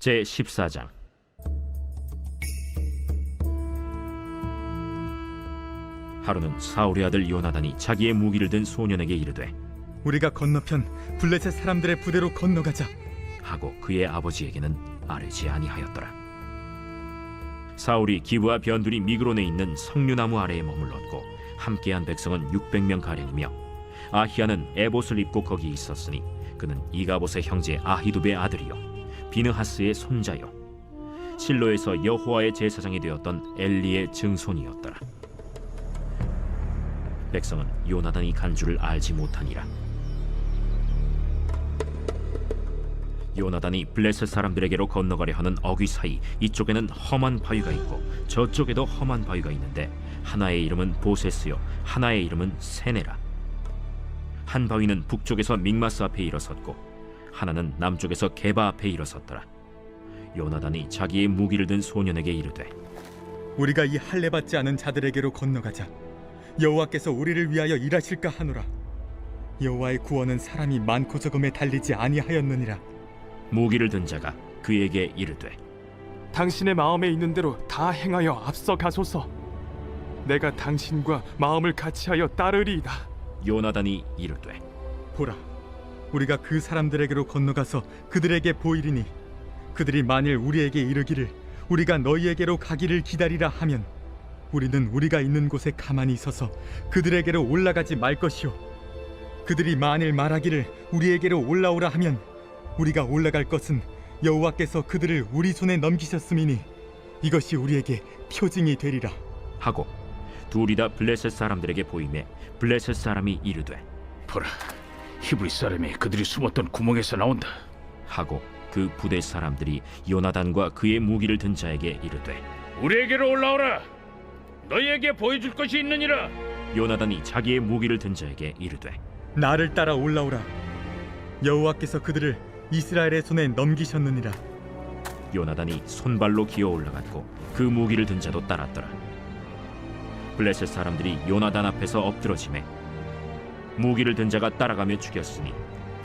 제14장. 하루는 사울의 아들 요나단이 자기의 무기를 든 소년에게 이르되 우리가 건너편 블레셋 사람들의 부대로 건너가자 하고 그의 아버지에게는 아뢰지 아니하였더라. 사울이 기브와 변두리 미그론에 있는 석류나무 아래에 머물렀고 함께한 백성은 600명 가량이며 아히야는 에봇을 입고 거기 있었으니 그는 이가봇의 형제 아히두베의 아들이요 비느하스의 손자요 실로에서 여호와의 제사장이 되었던 엘리의 증손이었더라. 백성은 요나단이 간 줄을 알지 못하니라. 요나단이 블레셋 사람들에게로 건너가려 하는 어귀 사이 이쪽에는 험한 바위가 있고 저쪽에도 험한 바위가 있는데 하나의 이름은 보세스요 하나의 이름은 세네라. 한 바위는 북쪽에서 믹마스 앞에 일어섰고 하나는 남쪽에서 게바 앞에 일어섰더라. 요나단이 자기의 무기를 든 소년에게 이르되 우리가 이 할례 받지 않은 자들에게로 건너가자 여호와께서 우리를 위하여 일하실까 하노라. 여호와의 구원은 사람이 많고 적음에 달리지 아니하였느니라. 무기를 든 자가 그에게 이르되 당신의 마음에 있는 대로 다 행하여 앞서 가소서. 내가 당신과 마음을 같이하여 따르리이다. 요나단이 이르되 보라, 우리가 그 사람들에게로 건너가서 그들에게 보이리니 그들이 만일 우리에게 이르기를 우리가 너희에게로 가기를 기다리라 하면 우리는 우리가 있는 곳에 가만히 있어서 그들에게로 올라가지 말 것이요 그들이 만일 말하기를 우리에게로 올라오라 하면 우리가 올라갈 것은 여호와께서 그들을 우리 손에 넘기셨음이니 이것이 우리에게 표징이 되리라 하고 둘이 다 블레셋 사람들에게 보이매 블레셋 사람이 이르되 보라, 히브리 사람이 그들이 숨었던 구멍에서 나온다. 하고 그 부대 사람들이 요나단과 그의 무기를 든 자에게 이르되 우리에게로 올라오라. 너희에게 보여줄 것이 있느니라. 요나단이 자기의 무기를 든 자에게 이르되 나를 따라 올라오라. 여호와께서 그들을 이스라엘의 손에 넘기셨느니라. 요나단이 손발로 기어 올라갔고 그 무기를 든 자도 따랐더라. 블레셋 사람들이 요나단 앞에서 엎드러지매 무기를 든 자가 따라가며 죽였으니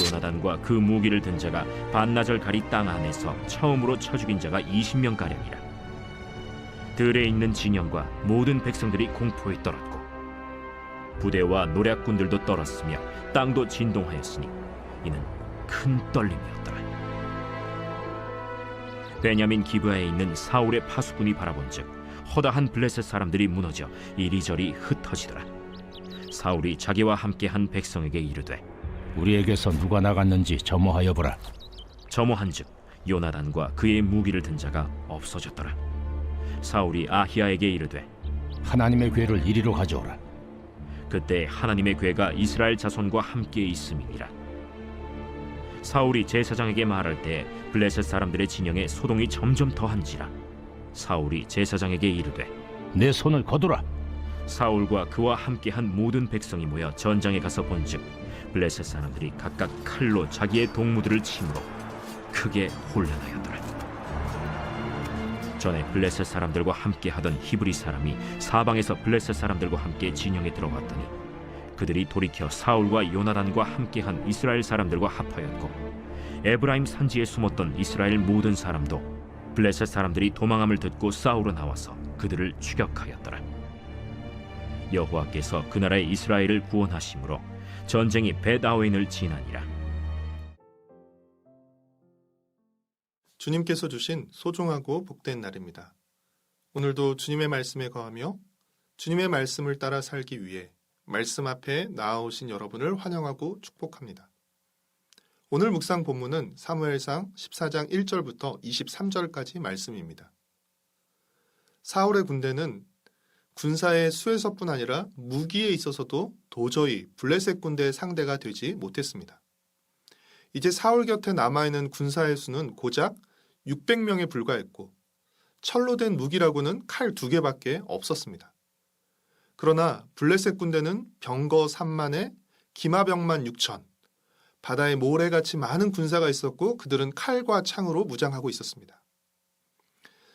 요나단과 그 무기를 든 자가 반나절 가리 땅 안에서 처음으로 쳐 죽인 자가 20명 가량이라. 들에 있는 진영과 모든 백성들이 공포에 떨었고 부대와 노략군들도 떨었으며 땅도 진동하였으니 이는 큰 떨림이었더라. 베냐민 기브아에 있는 사울의 파수꾼이 바라본즉 허다한 블레셋 사람들이 무너져 이리저리 흩어지더라. 사울이 자기와 함께한 백성에게 이르되 우리에게서 누가 나갔는지 점호하여 보라. 점호한즉 요나단과 그의 무기를 든 자가 없어졌더라. 사울이 아히야에게 이르되 하나님의 궤를 이리로 가져오라. 그때 하나님의 궤가 이스라엘 자손과 함께 있음이니라. 사울이 제사장에게 말할 때 블레셋 사람들의 진영에 소동이 점점 더한지라. 사울이 제사장에게 이르되 내 손을 거두라. 사울과 그와 함께한 모든 백성이 모여 전장에 가서 본즉 블레셋 사람들이 각각 칼로 자기의 동무들을 치므로 크게 혼란하였더라. 전에 블레셋 사람들과 함께하던 히브리 사람이 사방에서 블레셋 사람들과 함께 진영에 들어갔더니 그들이 돌이켜 사울과 요나단과 함께한 이스라엘 사람들과 합하였고 에브라임 산지에 숨었던 이스라엘 모든 사람도 블레셋 사람들이 도망함을 듣고 싸우러 나와서 그들을 추격하였더라. 여호와께서 그 나라의 이스라엘을 구원하심으로 전쟁이 벳아웬을 지나니라. 주님께서 주신 소중하고 복된 날입니다. 오늘도 주님의 말씀에 거하며 주님의 말씀을 따라 살기 위해 말씀 앞에 나아오신 여러분을 환영하고 축복합니다. 오늘 묵상 본문은 사무엘상 14장 1절부터 23절까지 말씀입니다. 사울의 군대는 군사의 수에서뿐 아니라 무기에 있어서도 도저히 블레셋 군대의 상대가 되지 못했습니다. 이제 사울 곁에 남아있는 군사의 수는 고작 600명에 불과했고 철로 된 무기라고는 칼 2개밖에 없었습니다. 그러나 블레셋 군대는 병거 3만에 기마병만 6천, 바다에 모래같이 많은 군사가 있었고 그들은 칼과 창으로 무장하고 있었습니다.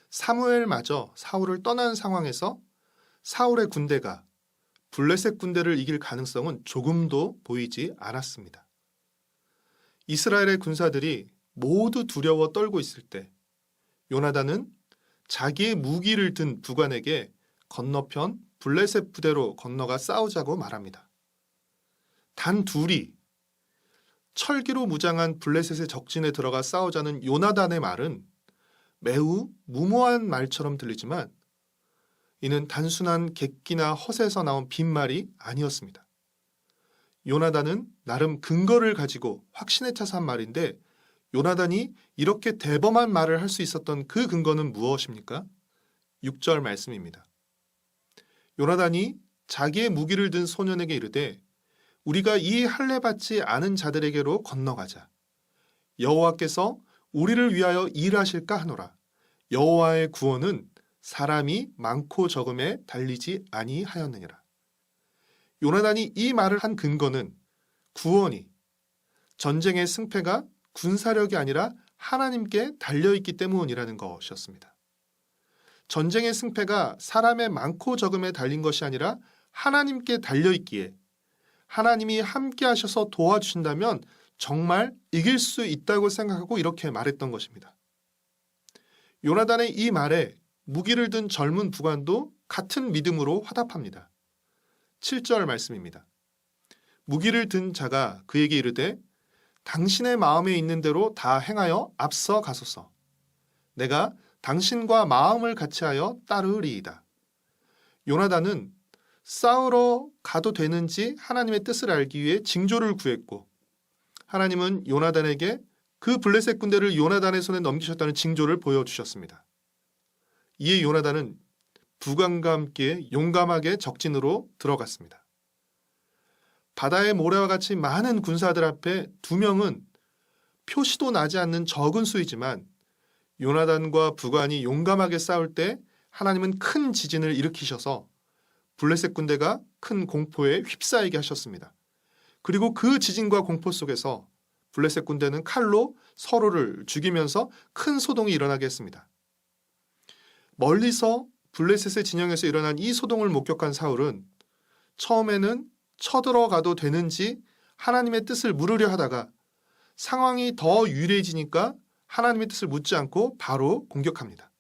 사무엘마저 사울을 떠난 상황에서 사울의 군대가 블레셋 군대를 이길 가능성은 조금도 보이지 않았습니다. 이스라엘의 군사들이 모두 두려워 떨고 있을 때 요나단은 자기의 무기를 든 부관에게 건너편 블레셋 부대로 건너가 싸우자고 말합니다. 단 둘이 철기로 무장한 블레셋의 적진에 들어가 싸우자는 요나단의 말은 매우 무모한 말처럼 들리지만 이는 단순한 객기나 헛에서 나온 빈말이 아니었습니다. 요나단은 나름 근거를 가지고 확신에 차서 한 말인데 요나단이 이렇게 대범한 말을 할 수 있었던 그 근거는 무엇입니까? 6절 말씀입니다. 요나단이 자기의 무기를 든 소년에게 이르되 우리가 이 할례 받지 않은 자들에게로 건너가자. 여호와께서 우리를 위하여 일하실까 하노라. 여호와의 구원은 사람이 많고 적음에 달리지 아니하였느니라. 요나단이 이 말을 한 근거는 구원이, 전쟁의 승패가 군사력이 아니라 하나님께 달려있기 때문이라는 것이었습니다. 전쟁의 승패가 사람의 많고 적음에 달린 것이 아니라 하나님께 달려있기에 하나님이 함께 하셔서 도와주신다면 정말 이길 수 있다고 생각하고 이렇게 말했던 것입니다. 요나단의 이 말에 무기를 든 젊은 부관도 같은 믿음으로 화답합니다. 7절 말씀입니다. 무기를 든 자가 그에게 이르되 당신의 마음에 있는 대로 다 행하여 앞서 가소서. 내가 당신과 마음을 같이하여 따르리이다. 요나단은 싸우러 가도 되는지 하나님의 뜻을 알기 위해 징조를 구했고 하나님은 요나단에게 그 블레셋 군대를 요나단의 손에 넘기셨다는 징조를 보여주셨습니다. 이에 요나단은 부관과 함께 용감하게 적진으로 들어갔습니다. 바다의 모래와 같이 많은 군사들 앞에 두 명은 표시도 나지 않는 적은 수이지만 요나단과 부관이 용감하게 싸울 때 하나님은 큰 지진을 일으키셔서 블레셋 군대가 큰 공포에 휩싸이게 하셨습니다. 그리고 그 지진과 공포 속에서 블레셋 군대는 칼로 서로를 죽이면서 큰 소동이 일어나게 했습니다. 멀리서 블레셋의 진영에서 일어난 이 소동을 목격한 사울은 처음에는 쳐들어가도 되는지 하나님의 뜻을 물으려 하다가 상황이 더 유리해지니까 하나님의 뜻을 묻지 않고 바로 공격합니다.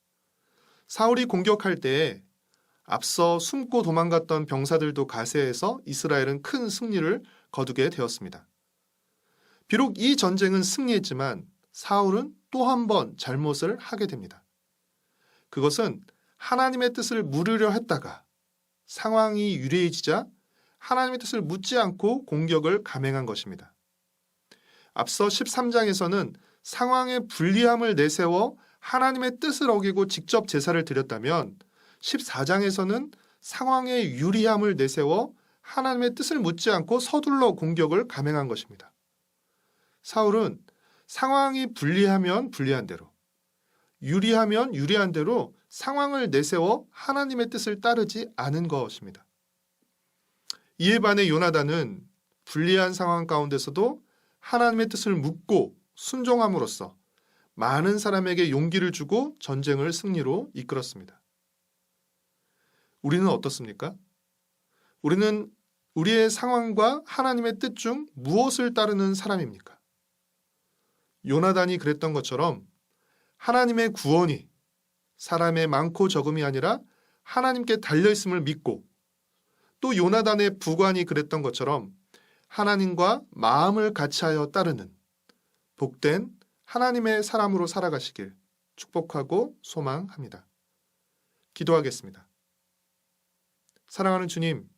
사울이 공격할 때에 앞서 숨고 도망갔던 병사들도 가세해서 이스라엘은 큰 승리를 거두게 되었습니다. 비록 이 전쟁은 승리했지만 사울은 또 한 번 잘못을 하게 됩니다. 그것은 하나님의 뜻을 물으려 했다가 상황이 유리해지자 하나님의 뜻을 묻지 않고 공격을 감행한 것입니다. 앞서 13장에서는 상황의 불리함을 내세워 하나님의 뜻을 어기고 직접 제사를 드렸다면 14장에서는 상황의 유리함을 내세워 하나님의 뜻을 묻지 않고 서둘러 공격을 감행한 것입니다. 사울은 상황이 불리하면 불리한 대로, 유리하면 유리한 대로 상황을 내세워 하나님의 뜻을 따르지 않은 것입니다. 이에 반해 요나단은 불리한 상황 가운데서도 하나님의 뜻을 묻고 순종함으로써 많은 사람에게 용기를 주고 전쟁을 승리로 이끌었습니다. 우리는 어떻습니까? 우리는 우리의 상황과 하나님의 뜻 중 무엇을 따르는 사람입니까? 요나단이 그랬던 것처럼 하나님의 구원이 사람의 많고 적음이 아니라 하나님께 달려있음을 믿고 또 요나단의 부관이 그랬던 것처럼 하나님과 마음을 같이하여 따르는 복된 하나님의 사람으로 살아가시길 축복하고 소망합니다. 기도하겠습니다. 사랑하는 주님,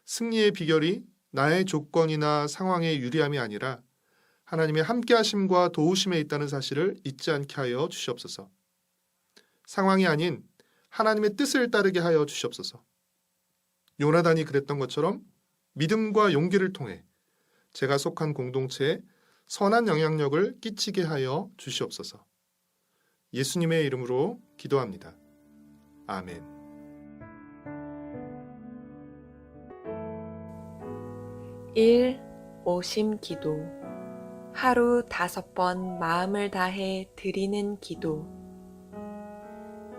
승리의 비결이 나의 조건이나 상황의 유리함이 아니라 하나님의 함께하심과 도우심에 있다는 사실을 잊지 않게 하여 주시옵소서. 상황이 아닌 하나님의 뜻을 따르게 하여 주시옵소서. 요나단이 그랬던 것처럼 믿음과 용기를 통해 제가 속한 공동체에 선한 영향력을 끼치게 하여 주시옵소서. 예수님의 이름으로 기도합니다. 아멘. 오심 기도. 하루 5번 마음을 다해 드리는 기도.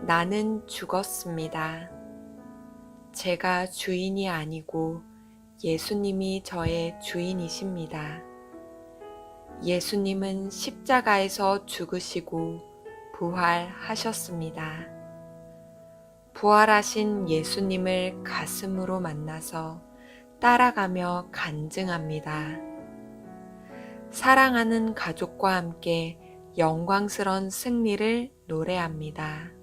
나는 죽었습니다. 제가 주인이 아니고 예수님이 저의 주인이십니다. 예수님은 십자가에서 죽으시고 부활하셨습니다. 부활하신 예수님을 가슴으로 만나서 따라가며 간증합니다. 사랑하는 가족과 함께 영광스런 승리를 노래합니다.